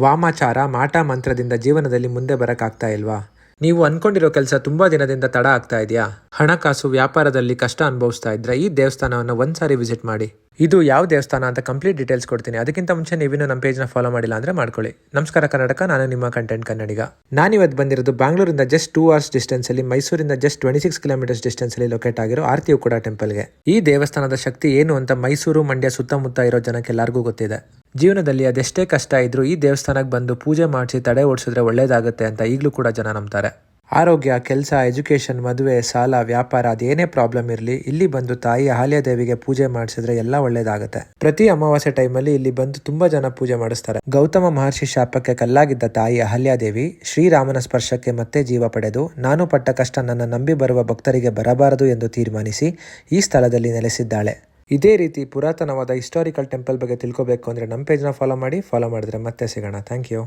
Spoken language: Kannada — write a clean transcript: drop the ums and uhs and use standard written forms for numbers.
ವಾಮಾಚಾರ ಮಾಟ ಮಂತ್ರದಿಂದ ಜೀವನದಲ್ಲಿ ಮುಂದೆ ಬರಕ್ಕಾಗ್ತಾ ಇಲ್ವಾ? ನೀವು ಅನ್ಕೊಂಡಿರೋ ಕೆಲಸ ತುಂಬಾ ದಿನದಿಂದ ತಡ ಆಗ್ತಾ ಇದೆಯಾ? ಹಣಕಾಸು ವ್ಯಾಪಾರದಲ್ಲಿ ಕಷ್ಟ ಅನುಭವಿಸ್ತಾ ಇದ್ರೆ ಈ ದೇವಸ್ಥಾನವನ್ನು ಒಂದ್ಸಾರಿ ವಿಸಿಟ್ ಮಾಡಿ. ಇದು ಯಾವ ದೇವಸ್ಥಾನ ಅಂತ ಕಂಪ್ಲೀಟ್ ಡೀಟೇಲ್ಸ್ ಕೊಡ್ತೀನಿ. ಅದಕ್ಕಿಂತ ಮುಂಚೆ ನೀವಿನ್ನೂ ನಮ್ಮ ಪೇಜ್ನ ಫಾಲೋ ಮಾಡಿಲ್ಲ ಅಂದ್ರೆ ಮಾಡ್ಕೊಳ್ಳಿ. ನಮಸ್ಕಾರ ಕರ್ನಾಟಕ, ನಾನು ನಿಮ್ಮ ಕಂಟೆಂಟ್ ಕನ್ನಡಿಗ. ನಾನಿವತ್ತು ಬಂದಿರೋದು ಬ್ಯಾಂಗ್ಳೂರಿಂದ ಜಸ್ಟ್ 2 hours ಡಿಸ್ಟೆನ್ಸ್ ಅಲ್ಲಿ, ಮೈಸೂರಿಂದ ಜಸ್ಟ್ 26 kilometers ಡಿಸ್ಟೆನ್ಸ್ ಅಲ್ಲಿ ಲೊಕೇಟ್ ಆಗಿರೋ ಆರತಿ ಉಕ್ಕಡ ಟೆಂಪಲ್ಗೆ. ಈ ದೇವಸ್ಥಾನದ ಶಕ್ತಿ ಏನು ಅಂತ ಮೈಸೂರು ಮಂಡ್ಯ ಸುತ್ತಮುತ್ತ ಇರೋ ಜನಕ್ಕೆ ಎಲ್ಲರಿಗೂ ಗೊತ್ತಿದೆ. ಜೀವನದಲ್ಲಿ ಅದೆಷ್ಟೇ ಕಷ್ಟ ಇದ್ರೂ ಈ ದೇವಸ್ಥಾನಕ್ಕೆ ಬಂದು ಪೂಜೆ ಮಾಡಿಸಿ ತಡೆ ಓಡಿಸಿದ್ರೆ ಒಳ್ಳೇದಾಗುತ್ತೆ ಅಂತ ಈಗಲೂ ಕೂಡ ಜನ ನಂಬ್ತಾರೆ. ಆರೋಗ್ಯ, ಕೆಲಸ, ಎಜುಕೇಶನ್, ಮದುವೆ, ಸಾಲ, ವ್ಯಾಪಾರ ಅದೇನೇ ಪ್ರಾಬ್ಲಮ್ ಇರಲಿ, ಇಲ್ಲಿ ಬಂದು ತಾಯಿ ಅಹಲ್ಯಾದೇವಿಗೆ ಪೂಜೆ ಮಾಡಿಸಿದ್ರೆ ಎಲ್ಲ ಒಳ್ಳೇದಾಗುತ್ತೆ. ಪ್ರತಿ ಅಮಾವಾಸ್ಯೆ ಟೈಮಲ್ಲಿ ಇಲ್ಲಿ ಬಂದು ತುಂಬಾ ಜನ ಪೂಜೆ ಮಾಡಿಸ್ತಾರೆ. ಗೌತಮ ಮಹರ್ಷಿ ಶಾಪಕ್ಕೆ ಕಲ್ಲಾಗಿದ್ದ ತಾಯಿ ಅಹಲ್ಯಾದೇವಿ ಶ್ರೀರಾಮನ ಸ್ಪರ್ಶಕ್ಕೆ ಮತ್ತೆ ಜೀವ ಪಡೆದು, ನಾನು ಪಟ್ಟ ಕಷ್ಟ ನನ್ನ ನಂಬಿ ಬರುವ ಭಕ್ತರಿಗೆ ಬರಬಾರದು ಎಂದು ತೀರ್ಮಾನಿಸಿ ಈ ಸ್ಥಳದಲ್ಲಿ ನೆಲೆಸಿದ್ದಾಳೆ. ಇದೇ ರೀತಿ ಪುರಾತನವಾದ ಹಿಸ್ಟಾರಿಕಲ್ ಟೆಂಪಲ್ ಬಗ್ಗೆ ತಿಳ್ಕೋಬೇಕು ಅಂದ್ರೆ ನಮ್ಮ ಪೇಜ್ನ ಫಾಲೋ ಮಾಡಿದ್ರೆ ಮತ್ತೆ ಸಿಗೋಣ. Thank you.